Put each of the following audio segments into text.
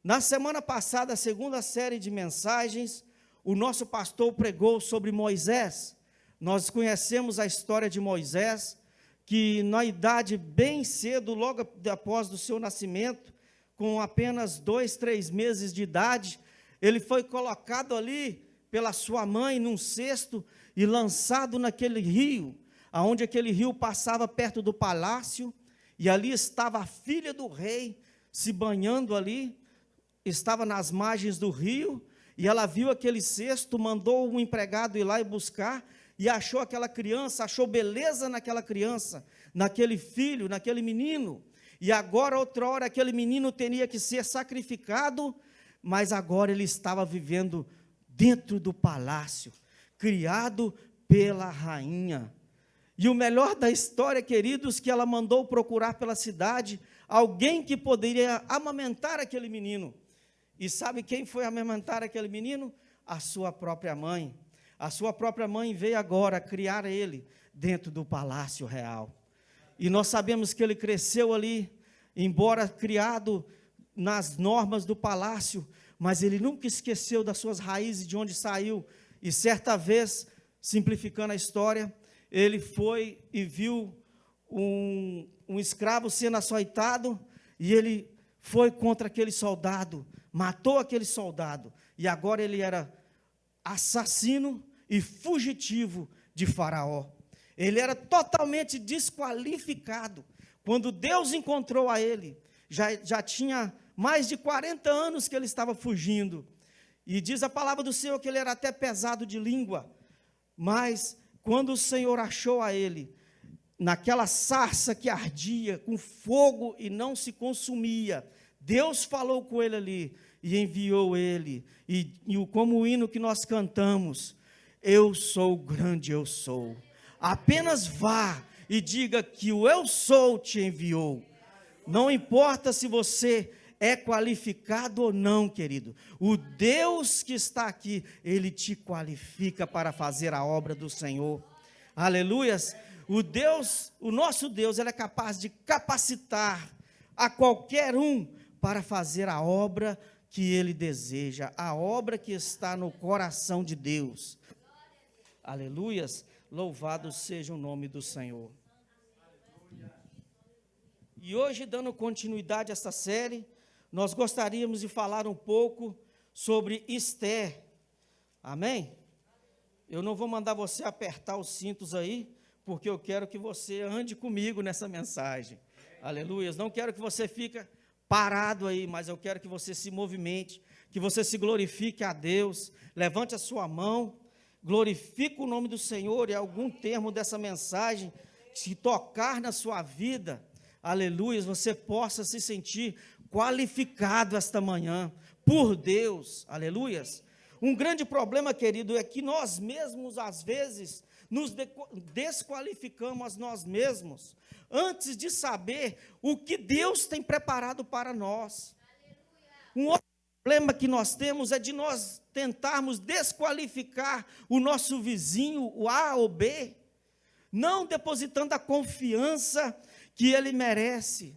Na semana passada, a segunda série de mensagens, o nosso pastor pregou sobre Moisés. Nós conhecemos a história de Moisés, que na idade bem cedo, logo após do seu nascimento, com apenas 2, 3 meses de idade, ele foi colocado ali pela sua mãe num cesto e lançado naquele rio, aonde aquele rio passava perto do palácio, e ali estava a filha do rei se banhando ali, estava nas margens do rio, e ela viu aquele cesto, mandou um empregado ir lá e buscar, e achou aquela criança, achou beleza naquela criança, naquele filho, naquele menino, e agora, outra hora, aquele menino teria que ser sacrificado, mas agora ele estava vivendo dentro do palácio, criado pela rainha. E o melhor da história, queridos, que ela mandou procurar pela cidade alguém que poderia amamentar aquele menino. E sabe quem foi amamentar aquele menino? A sua própria mãe. A sua própria mãe veio agora criar ele dentro do palácio real. E nós sabemos que ele cresceu ali, embora criado nas normas do palácio, mas ele nunca esqueceu das suas raízes, de onde saiu. E certa vez, simplificando a história, ele foi e viu um escravo sendo açoitado, e ele foi contra aquele soldado, matou aquele soldado, e agora ele era assassino e fugitivo de Faraó. Ele era totalmente desqualificado. Quando Deus encontrou a ele, já tinha mais de 40 anos que ele estava fugindo, e diz a palavra do Senhor que ele era até pesado de língua, mas quando o Senhor achou a ele, naquela sarça que ardia com fogo e não se consumia, Deus falou com ele ali, e enviou ele, e como o hino que nós cantamos, eu sou grande, eu sou, apenas vá e diga que o eu sou te enviou. Não importa se você é qualificado ou não, querido, o Deus que está aqui, Ele te qualifica para fazer a obra do Senhor. Aleluias. O nosso Deus, Ele é capaz de capacitar a qualquer um para fazer a obra que Ele deseja, a obra que está no coração de Deus. Aleluias. Louvado seja o nome do Senhor. E hoje, dando continuidade a essa série, nós gostaríamos de falar um pouco sobre Esther. Amém? Eu não vou mandar você apertar os cintos aí, porque eu quero que você ande comigo nessa mensagem. Aleluia. Não quero que você fique parado aí, mas eu quero que você se movimente, que você se glorifique a Deus, levante a sua mão, glorifique o nome do Senhor, e algum termo dessa mensagem, se tocar na sua vida, aleluia, você possa se sentir qualificado esta manhã, por Deus, aleluias. Um grande problema, querido, é que nós mesmos, às vezes, nos desqualificamos nós mesmos, antes de saber o que Deus tem preparado para nós. Um outro problema que nós temos é de nós tentarmos desqualificar o nosso vizinho, o A ou B, não depositando a confiança que ele merece,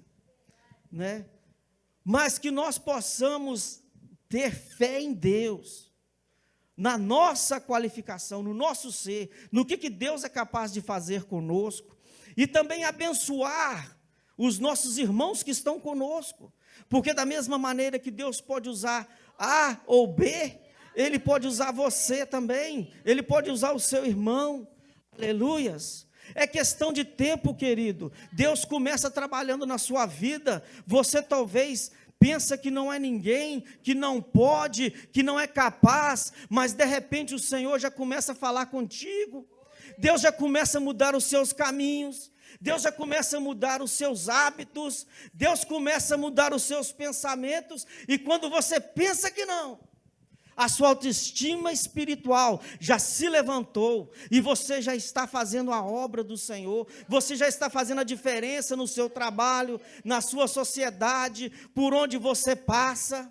né? Mas que nós possamos ter fé em Deus, na nossa qualificação, no nosso ser, no que Deus é capaz de fazer conosco, e também abençoar os nossos irmãos que estão conosco, porque da mesma maneira que Deus pode usar A ou B, Ele pode usar você também, Ele pode usar o seu irmão, aleluias. É questão de tempo, querido. Deus começa trabalhando na sua vida. Você talvez pensa que não é ninguém, que não pode, que não é capaz, mas de repente o Senhor já começa a falar contigo. Deus já começa a mudar os seus caminhos. Deus já começa a mudar os seus hábitos. Deus começa a mudar os seus pensamentos. E quando você pensa que não, a sua autoestima espiritual já se levantou, e você já está fazendo a obra do Senhor, você já está fazendo a diferença no seu trabalho, na sua sociedade, por onde você passa,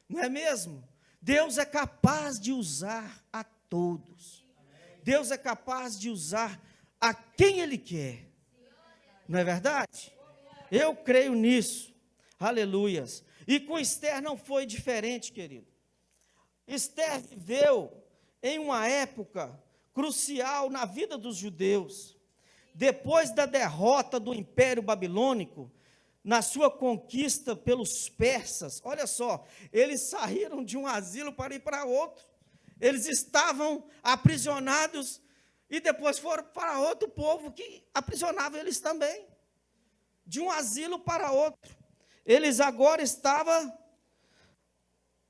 não é mesmo? Deus é capaz de usar a todos, Deus é capaz de usar a quem Ele quer, não é verdade? Eu creio nisso, aleluias. E com Esther não foi diferente, querido. Esther viveu em uma época crucial na vida dos judeus. Depois da derrota do Império Babilônico, na sua conquista pelos persas, olha só, eles saíram de um asilo para ir para outro. Eles estavam aprisionados e depois foram para outro povo que aprisionava eles também. De um asilo para outro. Eles agora estavam,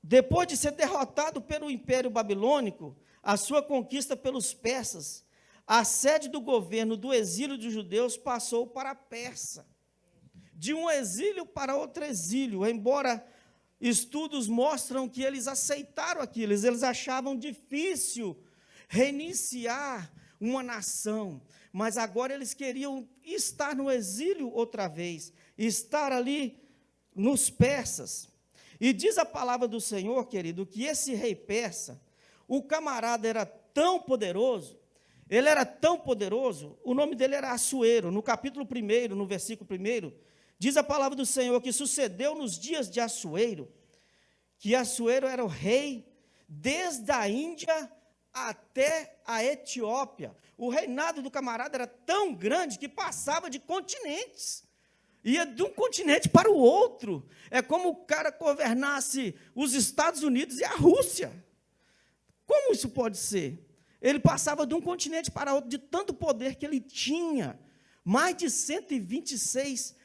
depois de ser derrotado pelo Império Babilônico, a sua conquista pelos persas, a sede do governo do exílio dos judeus passou para a Pérsia. De um exílio para outro exílio, embora estudos mostram que eles aceitaram aquilo, eles achavam difícil reiniciar uma nação, mas agora eles queriam estar no exílio outra vez, estar ali nos persas. E diz a palavra do Senhor, querido, que esse rei persa, o camarada era tão poderoso, ele era tão poderoso, o nome dele era Assuero. No capítulo 1, no versículo 1, diz a palavra do Senhor que sucedeu nos dias de Assuero, que Assuero era o rei desde a Índia até a Etiópia. O reinado do camarada era tão grande que passava de continentes. Ia de um continente para o outro. É como o cara governasse os Estados Unidos e a Rússia. Como isso pode ser? Ele passava de um continente para outro, de tanto poder que ele tinha. Mais de 126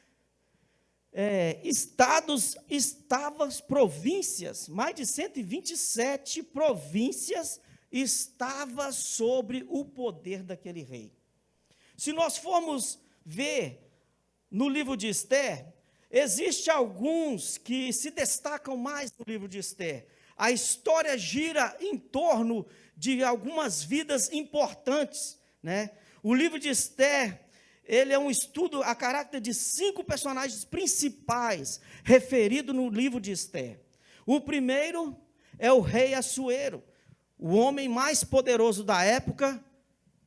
províncias, mais de 127 províncias estavam sobre o poder daquele rei. Se nós formos ver no livro de Esther, existem alguns que se destacam mais no livro de Esther. A história gira em torno de algumas vidas importantes, né? O livro de Esther, ele é um estudo a caráter de 5 personagens principais, referidos no livro de Esther. O primeiro é o rei Assuero, o homem mais poderoso da época,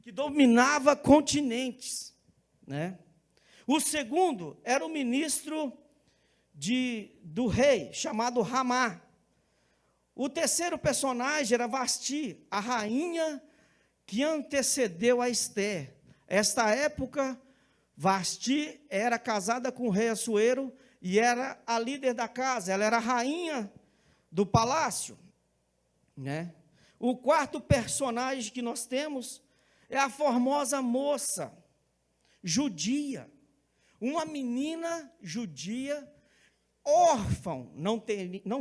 que dominava continentes, né? O segundo era o ministro do rei, chamado Ramá. O terceiro personagem era Vasti, a rainha que antecedeu a Esther. Esta época, Vasti era casada com o rei Assuero e era a líder da casa, ela era a rainha do palácio, né? O quarto personagem que nós temos é a formosa moça judia, uma menina judia, órfã, não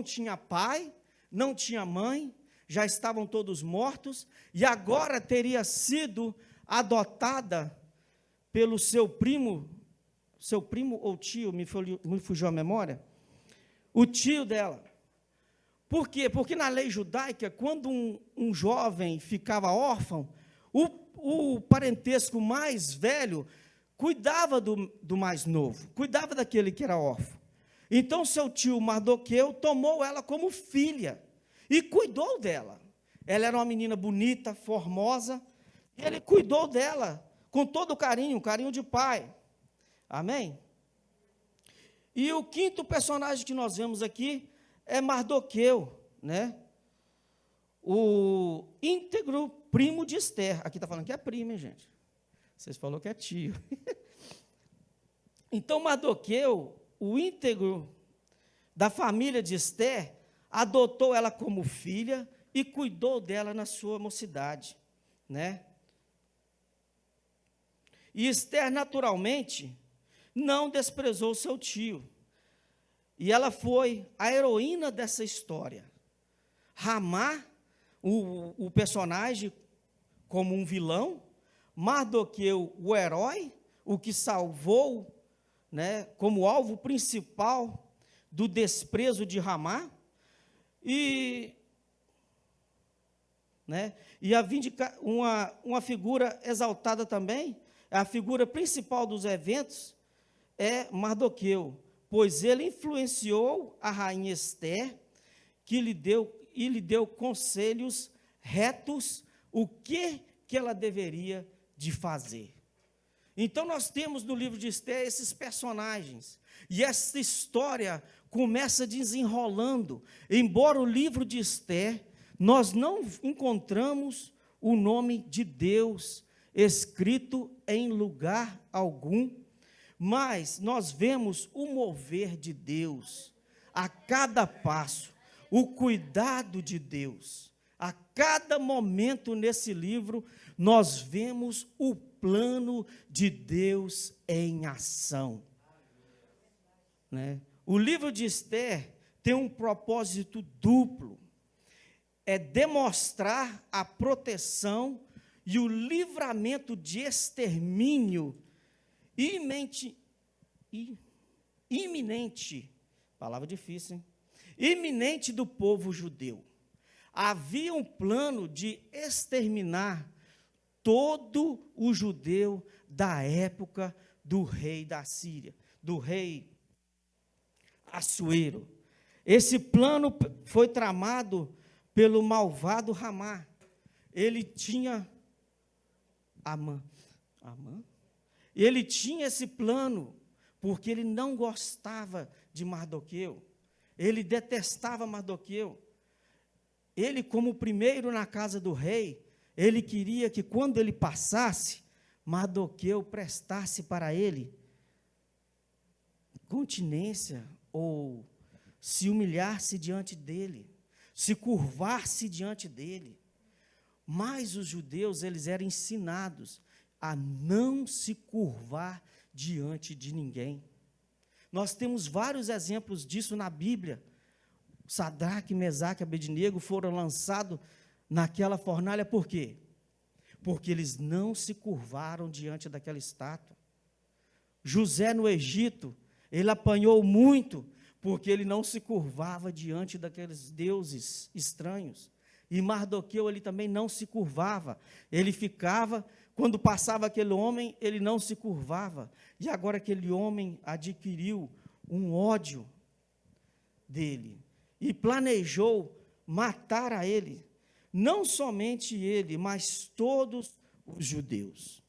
tinha pai, não tinha mãe, já estavam todos mortos, e agora teria sido adotada pelo seu primo ou tio, me fugiu a memória, o tio dela. Por quê? Porque na lei judaica, quando um jovem ficava órfão, o parentesco mais velho cuidava do mais novo, cuidava daquele que era órfão. Então, seu tio Mardoqueu tomou ela como filha e cuidou dela. Ela era uma menina bonita, formosa, e ele cuidou dela com todo o carinho de pai. Amém? E o quinto personagem que nós vemos aqui é Mardoqueu, né? O íntegro primo de Esther. Aqui está falando que é primo, hein, gente? Vocês falaram que é tio. Então, Mardoqueu, o íntegro da família de Esther, adotou ela como filha e cuidou dela na sua mocidade, né? E Esther, naturalmente, não desprezou seu tio. E ela foi a heroína dessa história. Ramá, o personagem, como um vilão, Mardoqueu, o herói, o que salvou, né, como alvo principal do desprezo de Ramá, e uma figura exaltada também, a figura principal dos eventos é Mardoqueu, pois ele influenciou a rainha Esther, que lhe deu conselhos retos, o que ela deveria de fazer. Então, nós temos no livro de Esther esses personagens, e essa história começa desenrolando. Embora o livro de Esther, nós não encontramos o nome de Deus escrito em lugar algum, mas nós vemos o mover de Deus a cada passo, o cuidado de Deus. A cada momento nesse livro, nós vemos o plano de Deus em ação. Né? O livro de Esther tem um propósito duplo. É demonstrar a proteção e o livramento de extermínio iminente, palavra difícil, hein? Iminente do povo judeu. Havia um plano de exterminar todo o judeu da época do rei da Síria, do rei Assuero. Esse plano foi tramado pelo malvado Ramá. Ele tinha Amã. Ele tinha esse plano porque ele não gostava de Mardoqueu. Ele detestava Mardoqueu. Ele, como o primeiro na casa do rei, ele queria que quando ele passasse, Mardoqueu prestasse para ele continência, ou se humilhasse diante dele, se curvasse diante dele. Mas os judeus, eles eram ensinados a não se curvar diante de ninguém. Nós temos vários exemplos disso na Bíblia. Sadraque, Mesaque e Abednego foram lançados naquela fornalha, por quê? Porque eles não se curvaram diante daquela estátua. José no Egito, ele apanhou muito, porque ele não se curvava diante daqueles deuses estranhos. E Mardoqueu, ele também não se curvava. Ele ficava, quando passava aquele homem, ele não se curvava. E agora aquele homem adquiriu um ódio dele e planejou matar a ele. Não somente ele, mas todos os judeus.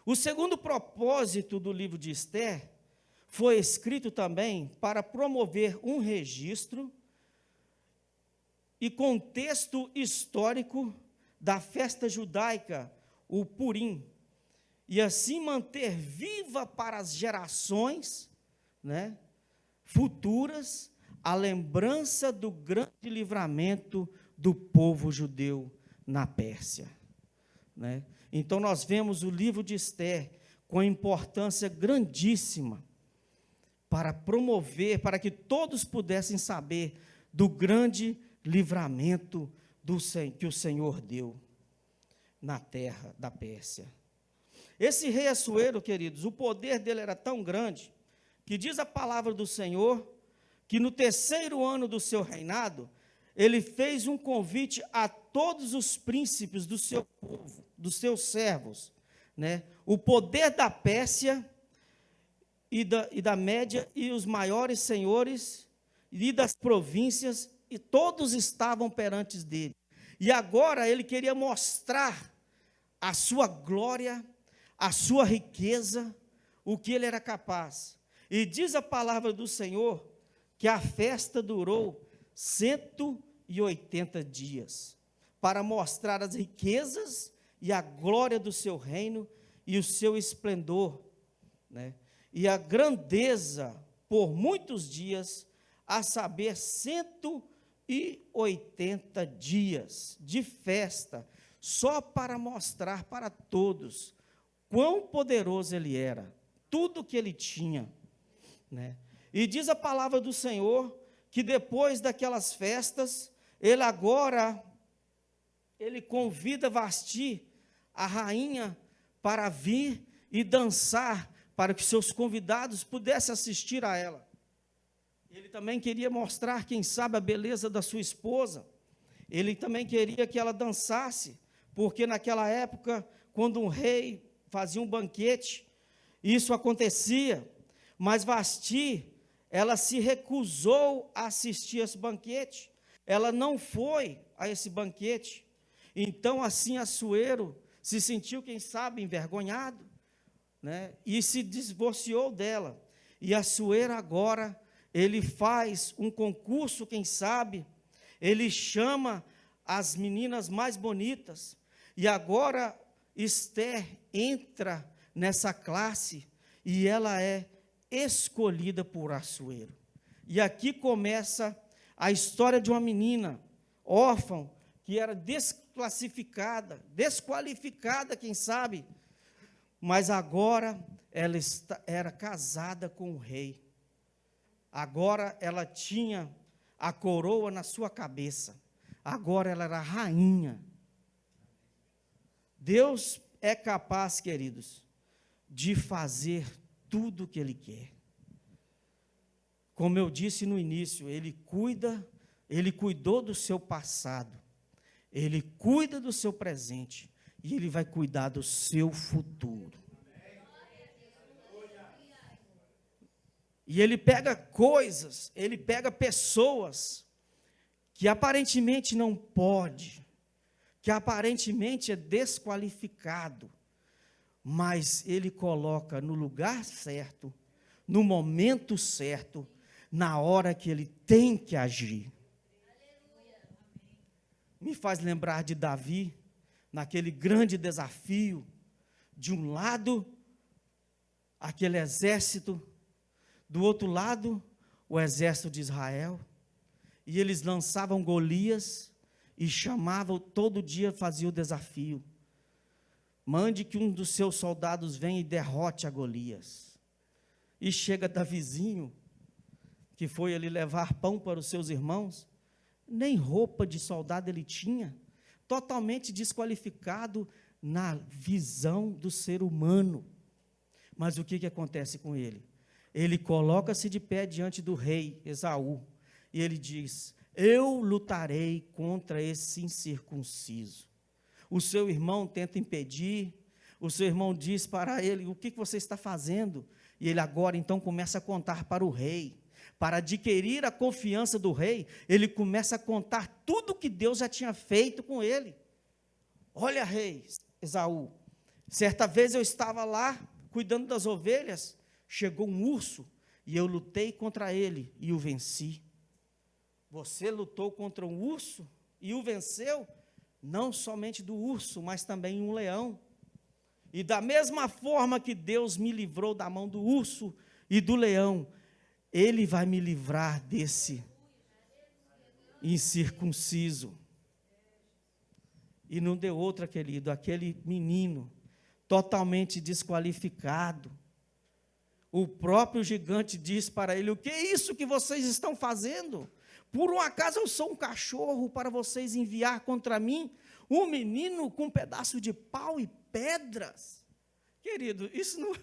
O segundo propósito do livro de Esther foi escrito também para promover um registro e contexto histórico da festa judaica, o Purim, e assim manter viva para as gerações, né, futuras a lembrança do grande livramento do povo judeu na Pérsia. Né? Então, nós vemos o livro de Esther com importância grandíssima para promover, para que todos pudessem saber do grande livramento que o Senhor deu na terra da Pérsia. Esse rei Assuero, queridos, o poder dele era tão grande, que diz a palavra do Senhor, que no terceiro ano do seu reinado, ele fez um convite a todos os príncipes do seu povo, dos seus servos, né? O poder da Pérsia e da Média, e os maiores senhores, e das províncias, e todos estavam perante dele. E agora ele queria mostrar a sua glória, a sua riqueza, o que ele era capaz. E diz a palavra do Senhor que a festa durou 180 dias, para mostrar as riquezas e a glória do seu reino e o seu esplendor, né? E a grandeza por muitos dias, a saber, 180 dias de festa, só para mostrar para todos quão poderoso ele era, tudo que ele tinha, né? E diz a palavra do Senhor que depois daquelas festas, ele convida Vasti, a rainha, para vir e dançar, para que seus convidados pudessem assistir a ela. Ele também queria mostrar, quem sabe, a beleza da sua esposa. Ele também queria que ela dançasse, porque naquela época, quando um rei fazia um banquete, isso acontecia, mas Vasti, ela se recusou a assistir a esse banquete, ela não foi a esse banquete. Então, assim, Assuero se sentiu, quem sabe, envergonhado, né? E se divorciou dela. E Assuero agora, ele faz um concurso, quem sabe, ele chama as meninas mais bonitas, e agora Esther entra nessa classe, e ela é escolhida por Assuero. E aqui começa a história de uma menina órfã, que era desqualificada, quem sabe, mas agora ela era casada com o rei. Agora ela tinha a coroa na sua cabeça. Agora ela era rainha. Deus é capaz, queridos, de fazer tudo o que Ele quer. Como eu disse no início, Ele cuidou do seu passado, Ele cuida do seu presente, e Ele vai cuidar do seu futuro. E Ele pega coisas, Ele pega pessoas que aparentemente não pode, que aparentemente é desqualificado, mas Ele coloca no lugar certo, no momento certo, na hora que Ele tem que agir. Me faz lembrar de Davi, naquele grande desafio, de um lado, aquele exército, do outro lado, o exército de Israel, e eles lançavam Golias, e chamavam, todo dia fazia o desafio, mande que um dos seus soldados venha e derrote a Golias. E chega Davizinho, que foi ali levar pão para os seus irmãos, nem roupa de soldado ele tinha, totalmente desqualificado na visão do ser humano. Mas o que acontece com ele? Ele coloca-se de pé diante do rei Esaú, e ele diz: eu lutarei contra esse incircunciso. O seu irmão tenta impedir, o seu irmão diz para ele: o que você está fazendo? E ele agora então começa a contar para o rei. Para adquirir a confiança do rei, ele começa a contar tudo que Deus já tinha feito com ele. Olha, rei Esaú, certa vez eu estava lá, cuidando das ovelhas, chegou um urso, e eu lutei contra ele, e o venci. Você lutou contra um urso, e o venceu, não somente do urso, mas também um leão. E da mesma forma que Deus me livrou da mão do urso e do leão, Ele vai me livrar desse incircunciso. E não deu outra, querido, aquele menino, totalmente desqualificado. O próprio gigante diz para ele: o que é isso que vocês estão fazendo? Por um acaso eu sou um cachorro para vocês enviar contra mim um menino com um pedaço de pau e pedras? Querido, isso não...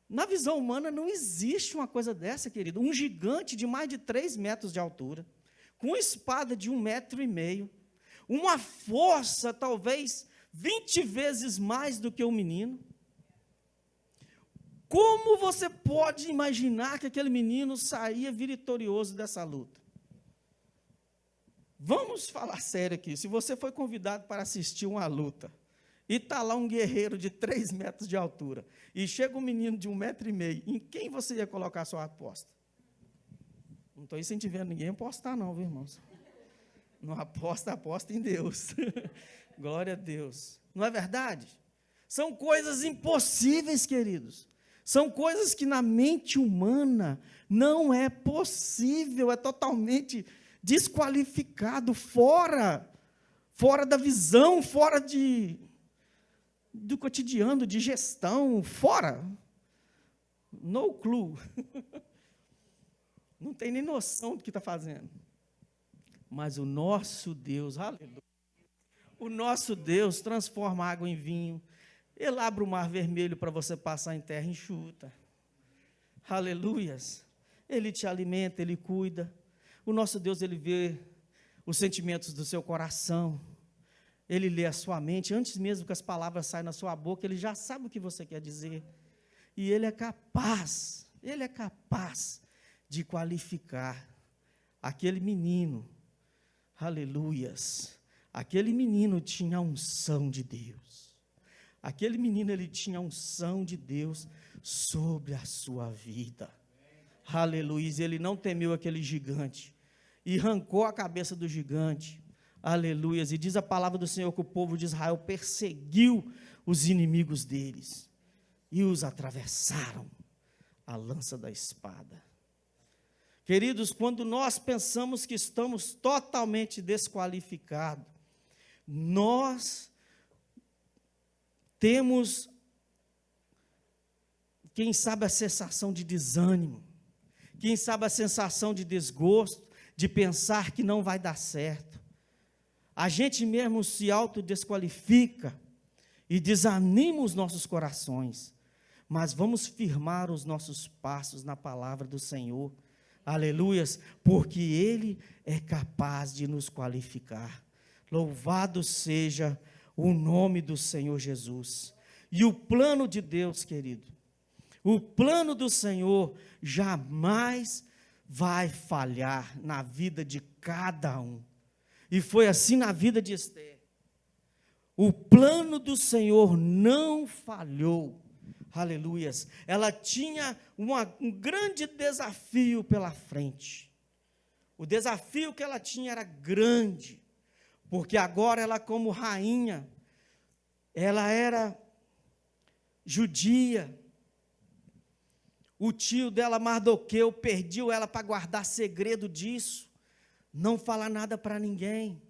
Na visão humana não existe uma coisa dessa, querido. Um gigante de mais de 3 metros de altura, com espada de 1,5 metro, uma força talvez 20 vezes mais do que o menino. Como você pode imaginar que aquele menino saía vitorioso dessa luta? Vamos falar sério aqui. Se você foi convidado para assistir uma luta, e está lá um guerreiro de 3 metros de altura, e chega um menino de 1,5 metro, em quem você ia colocar a sua aposta? Não estou incentivando ninguém a apostar não, viu, irmãos? Não aposta, aposta em Deus. Glória a Deus. Não é verdade? São coisas impossíveis, queridos. São coisas que na mente humana não é possível, é totalmente desqualificado, fora da visão, fora do cotidiano, de gestão, fora. No clue. Não tem nem noção do que está fazendo. Mas o nosso Deus, aleluia, o nosso Deus transforma água em vinho. Ele abre o mar vermelho para você passar em terra enxuta. Aleluias. Ele te alimenta, Ele cuida. O nosso Deus, Ele vê os sentimentos do seu coração. Ele lê a sua mente. Antes mesmo que as palavras saiam na sua boca, Ele já sabe o que você quer dizer. E Ele é capaz de qualificar aquele menino. Aleluias. Aquele menino tinha a unção de Deus. Aquele menino, ele tinha a unção de Deus sobre a sua vida. Aleluia. Ele não temeu aquele gigante e arrancou a cabeça do gigante. Aleluia. E diz a palavra do Senhor que o povo de Israel perseguiu os inimigos deles e os atravessaram a lança da espada. Queridos, quando nós pensamos que estamos totalmente desqualificados, nós temos, quem sabe, a sensação de desânimo, quem sabe a sensação de desgosto, de pensar que não vai dar certo. A gente mesmo se autodesqualifica e desanima os nossos corações, mas vamos firmar os nossos passos na palavra do Senhor, aleluias, porque Ele é capaz de nos qualificar. Louvado seja o nome do Senhor Jesus. E o plano de Deus, querido, o plano do Senhor jamais vai falhar na vida de cada um. E foi assim na vida de Esther. O plano do Senhor não falhou. Aleluias. Ela tinha um grande desafio pela frente. O desafio que ela tinha era grande, porque agora ela, como rainha, ela era judia. O tio dela, Mardoqueu, pediu ela para guardar segredo disso, não falar nada para ninguém.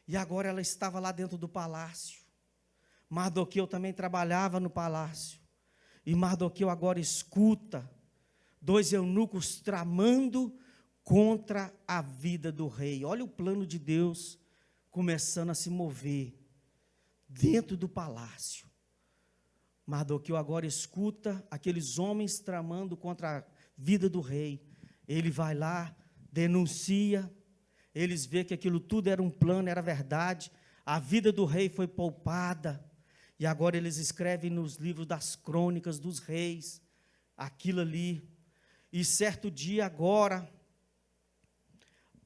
E agora ela estava lá dentro do palácio. Mardoqueu também trabalhava no palácio. E Mardoqueu agora escuta 2 eunucos tramando contra a vida do rei. Olha o plano de Deus começando a se mover dentro do palácio. Mardoqueu agora escuta aqueles homens tramando contra a vida do rei. Ele vai lá, denuncia, eles veem que aquilo tudo era um plano, era verdade. A vida do rei foi poupada. E agora eles escrevem nos livros das crônicas dos reis, aquilo ali. E certo dia agora,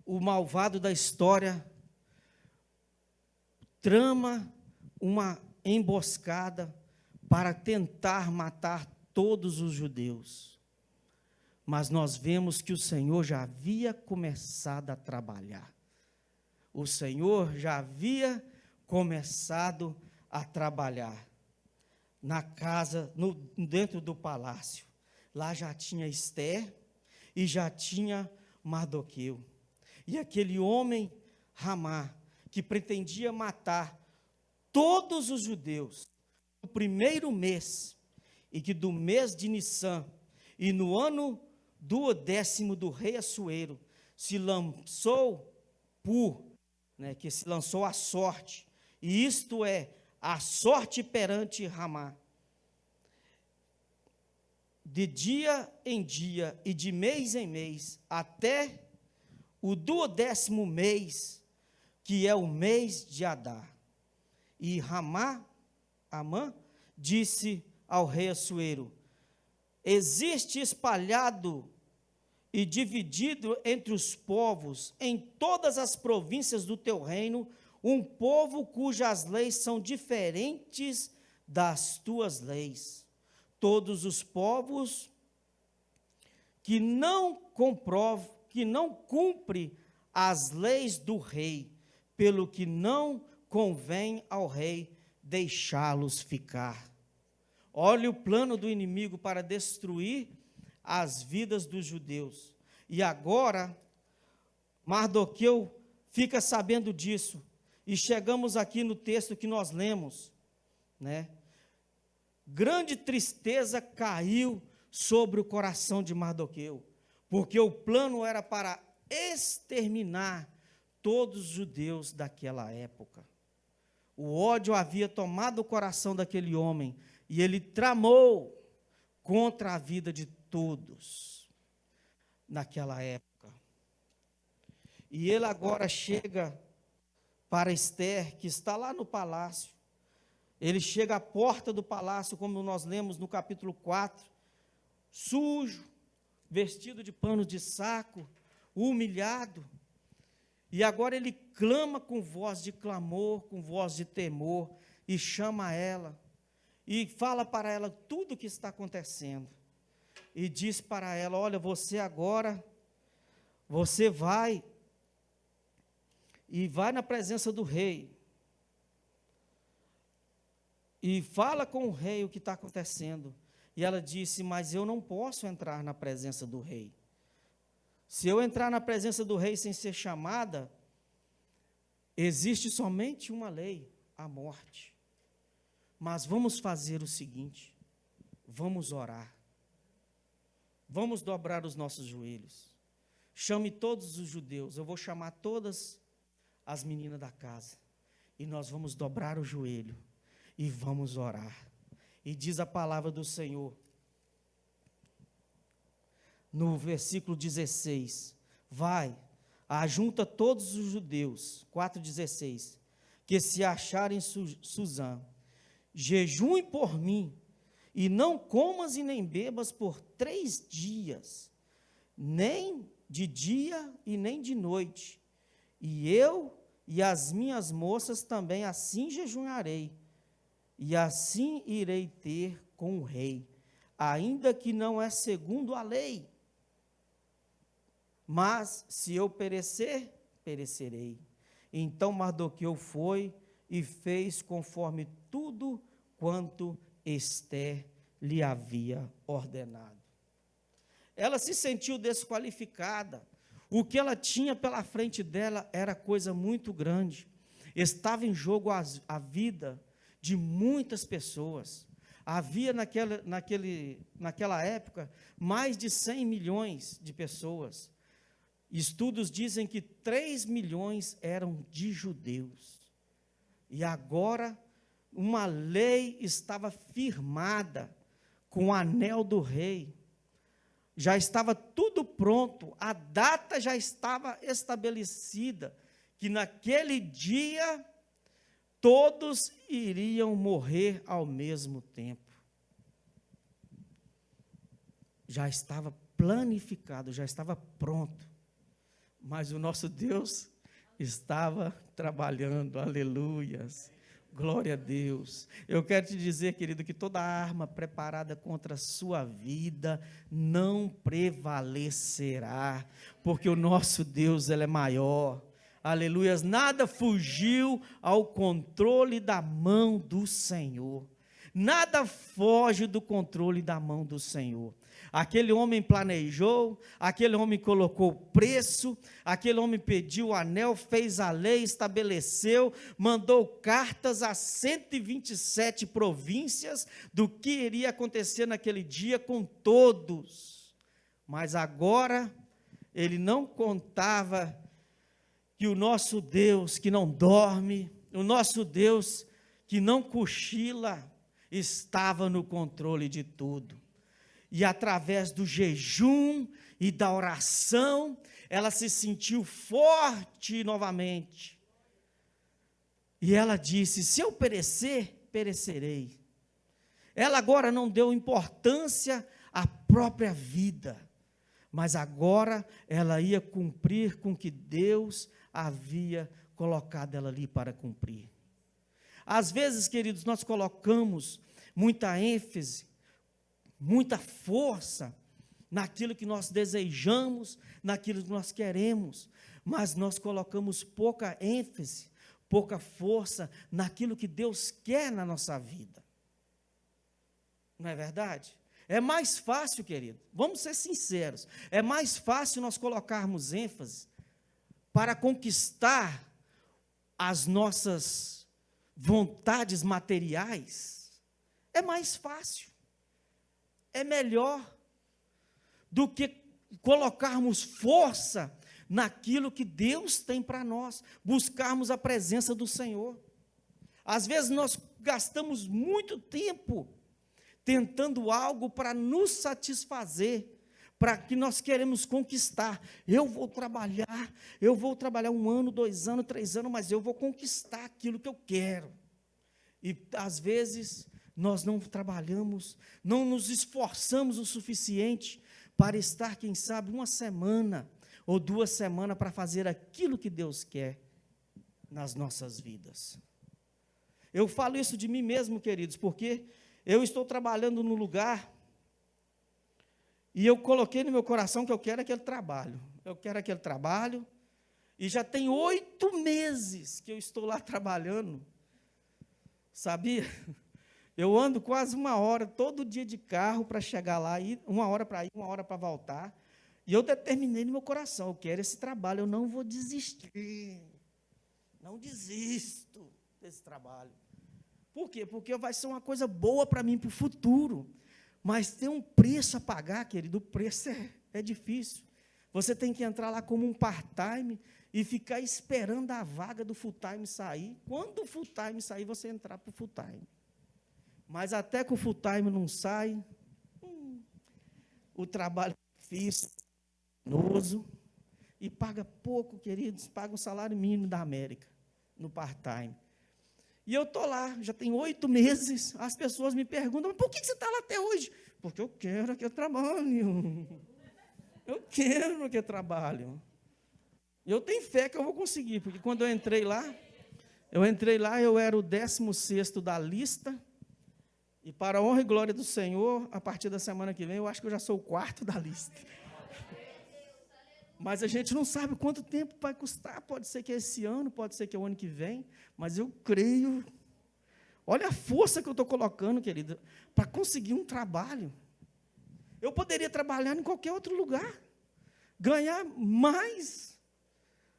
o malvado da história trama uma emboscada para tentar matar todos os judeus. Mas nós vemos que o Senhor já havia começado a trabalhar. O Senhor já havia começado a trabalhar na casa, dentro do palácio. Lá já tinha Esther e já tinha Mardoqueu. E aquele homem, Ramá, que pretendia matar todos os judeus no primeiro mês, e que do mês de Nissan, e no ano 12º do rei Assuero, se lançou que se lançou a sorte, e isto é, a sorte perante Ramá. De dia em dia e de mês em mês, até o 12º mês, que é o mês de Adar. E Amã, disse ao rei Assuero: existe espalhado e dividido entre os povos, em todas as províncias do teu reino, um povo cujas leis são diferentes das tuas leis. Todos os povos que não cumpre as leis do rei, pelo que não convém ao rei deixá-los ficar. Olha o plano do inimigo para destruir as vidas dos judeus. E agora, Mardoqueu fica sabendo disso. E chegamos aqui no texto que nós lemos, né? Grande tristeza caiu sobre o coração de Mardoqueu, porque o plano era para exterminar todos os judeus daquela época. O ódio havia tomado o coração daquele homem, e ele tramou contra a vida de todos naquela época. E ele agora chega para Esther, que está lá no palácio. Ele chega à porta do palácio, como nós lemos no capítulo 4, sujo, vestido de pano de saco, humilhado. E agora ele clama com voz de clamor, com voz de temor, e chama ela, e fala para ela tudo o que está acontecendo. e diz para ela: olha, você vai na presença do rei, e fala com o rei o que está acontecendo. E ela disse: mas eu não posso entrar na presença do rei. Se eu entrar na presença do rei sem ser chamada, existe somente uma lei, a morte. Mas vamos fazer o seguinte, vamos orar. Vamos dobrar os nossos joelhos. Chame todos os judeus, eu vou chamar todas as meninas da casa. E nós vamos dobrar o joelho e vamos orar. E diz a palavra do Senhor, no versículo 16, vai, ajunta todos os judeus, 4,16, que se acharem em Suzã, jejuem por mim, e não comas e nem bebas por 3 dias, nem de dia e nem de noite, e eu e as minhas moças também assim jejuarei, e assim irei ter com o rei, ainda que não é segundo a lei. Mas se eu perecer, perecerei. Então Mardoqueu foi e fez conforme tudo quanto Ester lhe havia ordenado. Ela se sentiu desqualificada. O que ela tinha pela frente dela era coisa muito grande. Estava em jogo a vida de muitas pessoas. Havia naquela época mais de 100 milhões de pessoas. Estudos dizem que 3 milhões eram de judeus. E agora uma lei estava firmada com o anel do rei. Já estava tudo pronto, a data já estava estabelecida, que naquele dia todos iriam morrer ao mesmo tempo. Já estava planificado, já estava pronto. Mas o nosso Deus estava trabalhando, aleluias, glória a Deus. Eu quero te dizer, querido, que toda arma preparada contra a sua vida não prevalecerá, porque o nosso Deus, ele é maior, aleluias, nada fugiu ao controle da mão do Senhor, nada foge do controle da mão do Senhor. Aquele homem planejou, aquele homem colocou preço, aquele homem pediu o anel, fez a lei, estabeleceu, mandou cartas a 127 províncias do que iria acontecer naquele dia com todos. Mas agora, ele não contava que o nosso Deus que não dorme, o nosso Deus que não cochila, estava no controle de tudo. E através do jejum e da oração, ela se sentiu forte novamente. E ela disse: se eu perecer, perecerei. Ela agora não deu importância à própria vida, mas agora ela ia cumprir com o que Deus havia colocado ela ali para cumprir. Às vezes, queridos, nós colocamos muita ênfase, muita força naquilo que nós desejamos, naquilo que nós queremos, mas nós colocamos pouca ênfase, pouca força naquilo que Deus quer na nossa vida. Não é verdade? É mais fácil, querido, vamos ser sinceros, é mais fácil nós colocarmos ênfase para conquistar as nossas vontades materiais. É mais fácil. É melhor do que colocarmos força naquilo que Deus tem para nós, buscarmos a presença do Senhor. Às vezes nós gastamos muito tempo tentando algo para nos satisfazer, para que nós queremos conquistar. Eu vou trabalhar 1 ano, 2 anos, 3 anos, mas eu vou conquistar aquilo que eu quero. E às vezes nós não trabalhamos, não nos esforçamos o suficiente para estar, quem sabe, 1 semana ou 2 semanas para fazer aquilo que Deus quer nas nossas vidas. Eu falo isso de mim mesmo, queridos, porque eu estou trabalhando no lugar E eu coloquei no meu coração que eu quero aquele trabalho. Eu quero aquele trabalho. E já tem 8 meses que eu estou lá trabalhando. Sabia? Eu ando quase 1 hora todo dia de carro para chegar lá, 1 hora para ir, 1 hora para voltar. E eu determinei no meu coração, eu quero esse trabalho, eu não vou desistir. Não desisto desse trabalho. Por quê? Porque vai ser uma coisa boa para mim, para o futuro. Mas tem um preço a pagar, querido, o preço é difícil. Você tem que entrar lá como um part-time e ficar esperando a vaga do full-time sair. Quando o full-time sair, você entrar para o full-time. Mas até que o full-time não sai, o trabalho é difícil, penoso, e paga pouco, queridos, paga o salário mínimo da América, no part-time. E eu estou lá, já tem 8 meses, as pessoas me perguntam, mas por que você está lá até hoje? Porque eu quero aquele trabalho. Eu quero aquele trabalho. E eu tenho fé que eu vou conseguir, porque quando eu entrei lá, eu era o 16º da lista, e para a honra e glória do Senhor, a partir da semana que vem, eu acho que eu já sou o 4º da lista. Mas a gente não sabe quanto tempo vai custar, pode ser que é esse ano, pode ser que é o ano que vem, mas eu creio. Olha a força que eu estou colocando, querida, para conseguir um trabalho. Eu poderia trabalhar em qualquer outro lugar, ganhar mais.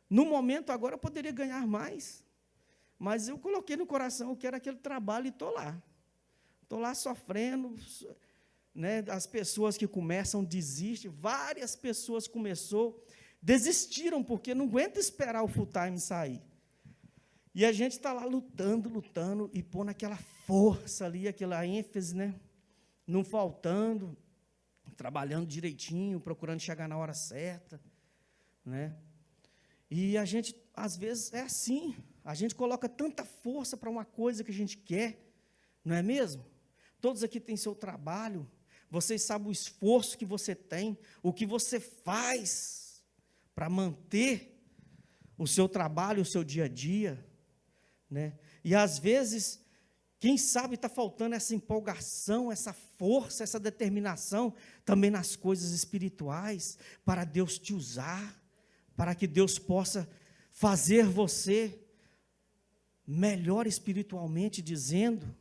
No momento, agora, eu poderia ganhar mais. Mas eu coloquei no coração, eu quero aquele trabalho e estou lá. Estou lá sofrendo, né, as pessoas que começam desistem, várias pessoas desistiram, porque não aguenta esperar o full-time sair. E a gente está lá lutando, e pondo aquela força ali, aquela ênfase, né, não faltando, trabalhando direitinho, procurando chegar na hora certa, né? E a gente, às vezes, é assim, a gente coloca tanta força para uma coisa que a gente quer, não é mesmo? Todos aqui têm seu trabalho, vocês sabem o esforço que você tem, o que você faz para manter o seu trabalho, o seu dia a dia, né? E às vezes, quem sabe está faltando essa empolgação, essa força, essa determinação também nas coisas espirituais, para Deus te usar, para que Deus possa fazer você melhor espiritualmente dizendo,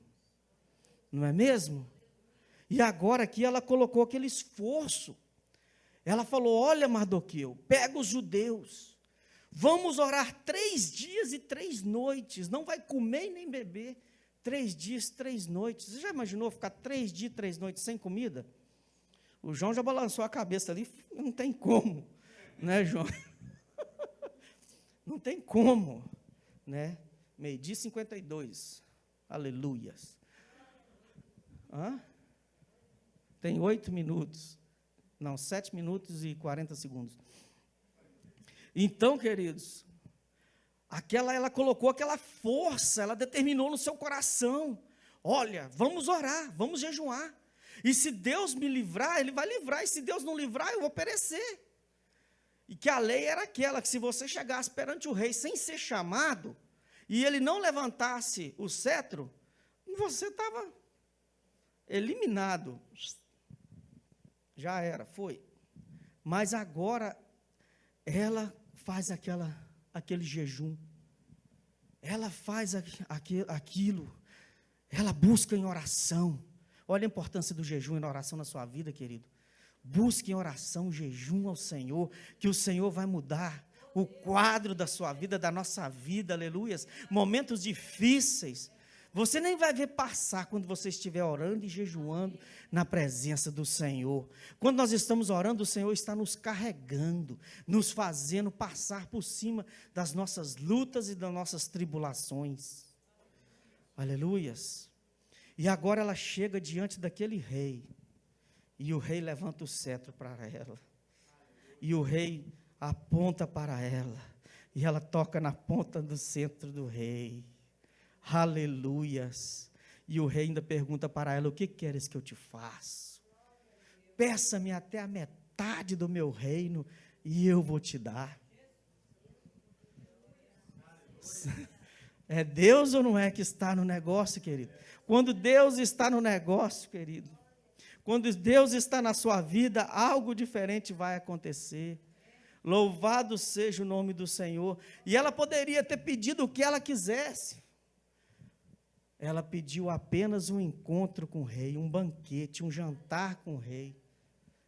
não é mesmo? E agora aqui ela colocou aquele esforço. Ela falou, olha, Mardoqueu, pega os judeus, vamos orar 3 dias e 3 noites, não vai comer nem beber, 3 dias, 3 noites. Você já imaginou ficar 3 dias, 3 noites sem comida? O João já balançou a cabeça ali, não tem como, né, João? Não tem como, né? 12h52, aleluias. Hã? Tem 8 minutos, não, 7 minutos e 40 segundos. Então, queridos, ela colocou aquela força, ela determinou no seu coração, olha, vamos orar, vamos jejuar, e se Deus me livrar, Ele vai livrar, e se Deus não livrar, eu vou perecer. E que a lei era aquela, que se você chegasse perante o rei sem ser chamado, e ele não levantasse o cetro, você estava eliminado. Já era, foi. Mas agora, ela faz aquele jejum, ela faz aquilo, ela busca em oração. Olha a importância do jejum e da oração na sua vida, querido. Busque em oração, jejum ao Senhor, que o Senhor vai mudar o quadro da sua vida, da nossa vida, aleluias. Momentos difíceis, você nem vai ver passar quando você estiver orando e jejuando na presença do Senhor. Quando nós estamos orando, o Senhor está nos carregando, nos fazendo passar por cima das nossas lutas e das nossas tribulações. Aleluias. E agora ela chega diante daquele rei, e o rei levanta o cetro para ela, e o rei aponta para ela, e ela toca na ponta do cetro do rei. Aleluias. E o rei ainda pergunta para ela, o que queres que eu te faça? Peça-me até a metade do meu reino, e eu vou te dar. É Deus ou não é que está no negócio, querido? Quando Deus está no negócio, querido, Quando Deus está na sua vida, algo diferente vai acontecer. Louvado seja o nome do Senhor. E ela poderia ter pedido o que ela quisesse. Ela pediu apenas um encontro com o rei, um banquete, um jantar com o rei.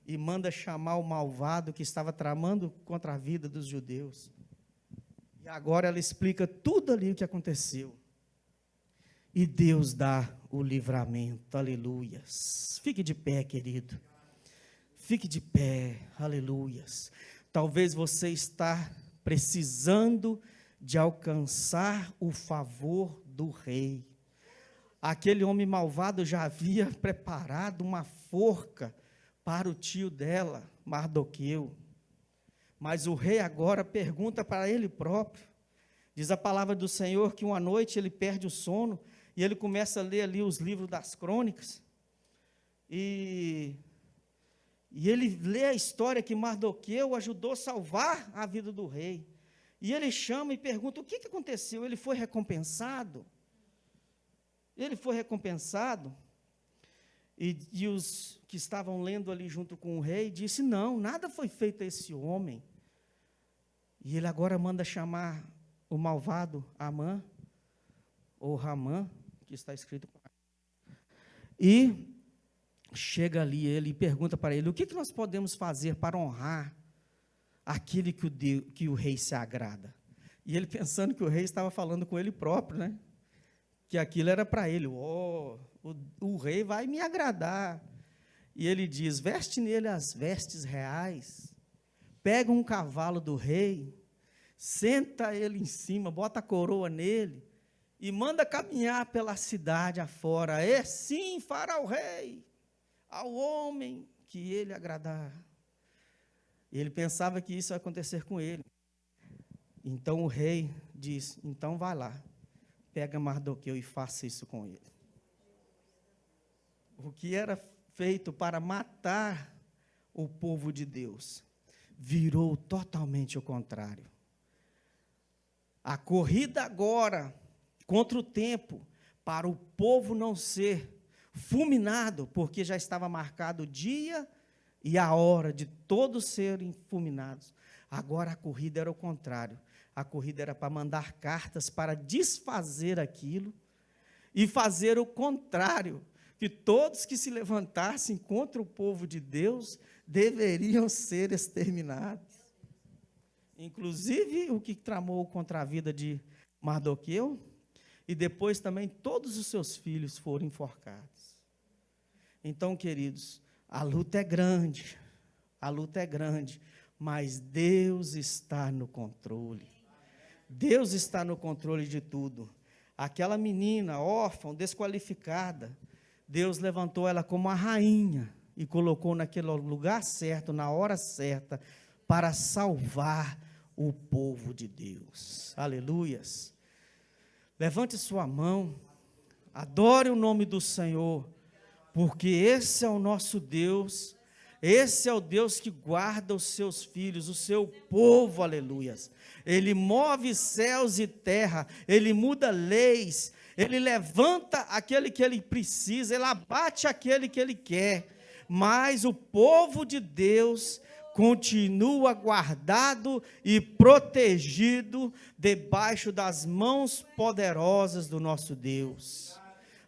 E manda chamar o malvado que estava tramando contra a vida dos judeus. E agora ela explica tudo ali o que aconteceu. E Deus dá o livramento, aleluias. Fique de pé, querido. Fique de pé, aleluias. Talvez você está precisando de alcançar o favor do rei. Aquele homem malvado já havia preparado uma forca para o tio dela, Mardoqueu. Mas o rei agora pergunta para ele próprio. Diz a palavra do Senhor que uma noite ele perde o sono e ele começa a ler ali os livros das crônicas. E ele lê a história que Mardoqueu ajudou a salvar a vida do rei. E ele chama e pergunta, o que aconteceu? Ele foi recompensado? Ele foi recompensado? E os que estavam lendo ali junto com o rei, disse, não, nada foi feito a esse homem. E ele agora manda chamar o malvado Amã, ou Ramã, que está escrito. E chega ali ele e pergunta para ele, o que nós podemos fazer para honrar aquele que o rei se agrada? E ele pensando que o rei estava falando com ele próprio, né? Que aquilo era para ele, o rei vai me agradar. E ele diz, veste nele as vestes reais, pega um cavalo do rei, senta ele em cima, bota a coroa nele, e manda caminhar pela cidade afora, sim fará o rei, ao homem que ele agradar. E ele pensava que isso ia acontecer com ele. Então o rei diz, então vai lá, pega Mardoqueu e faça isso com ele. O que era feito para matar o povo de Deus, virou totalmente o contrário. A corrida agora, contra o tempo, para o povo não ser fulminado, porque já estava marcado o dia e a hora de todos serem fulminados. Agora a corrida era o contrário. A corrida era para mandar cartas para desfazer aquilo e fazer o contrário, que todos que se levantassem contra o povo de Deus deveriam ser exterminados. Inclusive o que tramou contra a vida de Mardoqueu, e depois também todos os seus filhos foram enforcados. Então, queridos, a luta é grande, mas Deus está no controle. Deus está no controle de tudo. Aquela menina órfã, desqualificada, Deus levantou ela como a rainha e colocou naquele lugar certo, na hora certa, para salvar o povo de Deus. Aleluias. Levante sua mão, adore o nome do Senhor, porque esse é o nosso Deus, esse é o Deus que guarda os seus filhos, o seu povo, aleluias. Ele move céus e terra, ele muda leis, ele levanta aquele que ele precisa, ele abate aquele que ele quer, mas o povo de Deus continua guardado e protegido debaixo das mãos poderosas do nosso Deus.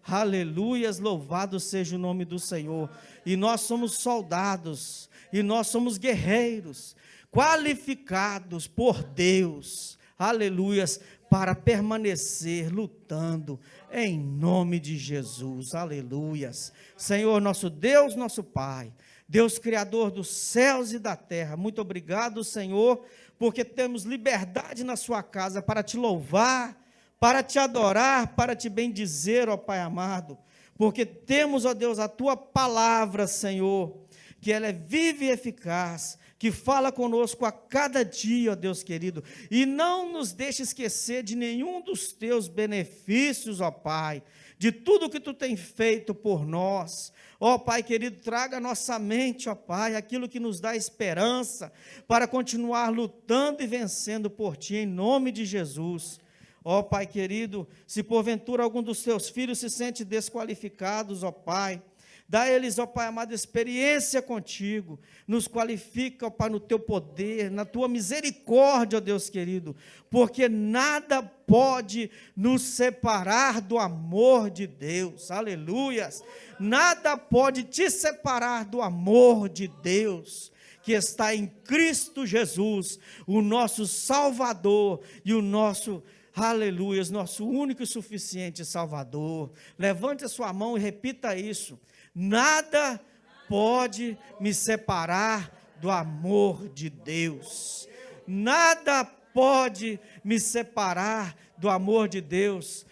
Aleluias, louvado seja o nome do Senhor. E nós somos soldados, e nós somos guerreiros, qualificados por Deus, aleluias, para permanecer lutando em nome de Jesus, aleluias. Senhor, nosso Deus, nosso Pai, Deus Criador dos céus e da terra, muito obrigado, Senhor, porque temos liberdade na sua casa para te louvar, para te adorar, para te bendizer, ó Pai amado, porque temos, ó Deus, a tua palavra, Senhor, que ela é viva e eficaz, que fala conosco a cada dia, ó Deus querido, e não nos deixe esquecer de nenhum dos teus benefícios, ó Pai, de tudo que tu tem feito por nós. Ó Pai querido, traga à nossa mente, ó Pai, aquilo que nos dá esperança, para continuar lutando e vencendo por ti, em nome de Jesus. Ó Pai querido, se porventura algum dos teus filhos se sente desqualificados, ó Pai, Dá a eles, ó Pai amado, experiência contigo. Nos qualifica, ó Pai, no teu poder, na tua misericórdia, ó Deus querido. Porque nada pode nos separar do amor de Deus. Aleluias. Nada pode te separar do amor de Deus, que está em Cristo Jesus, o nosso Salvador e o nosso, aleluias, nosso único e suficiente Salvador. Levante a sua mão e repita isso. Nada pode me separar do amor de Deus. Nada pode me separar do amor de Deus.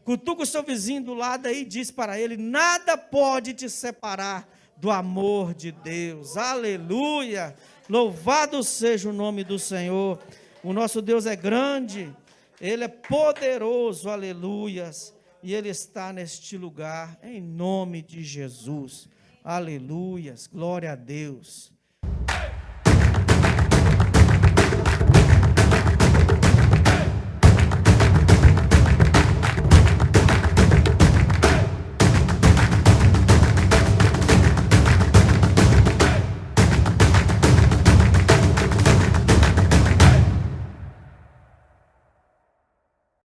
Cutuca o seu vizinho do lado aí e diz para ele: nada pode te separar do amor de Deus. Aleluia! Louvado seja o nome do Senhor. O nosso Deus é grande, Ele é poderoso, aleluias, e Ele está neste lugar, em nome de Jesus. Aleluias, glória a Deus.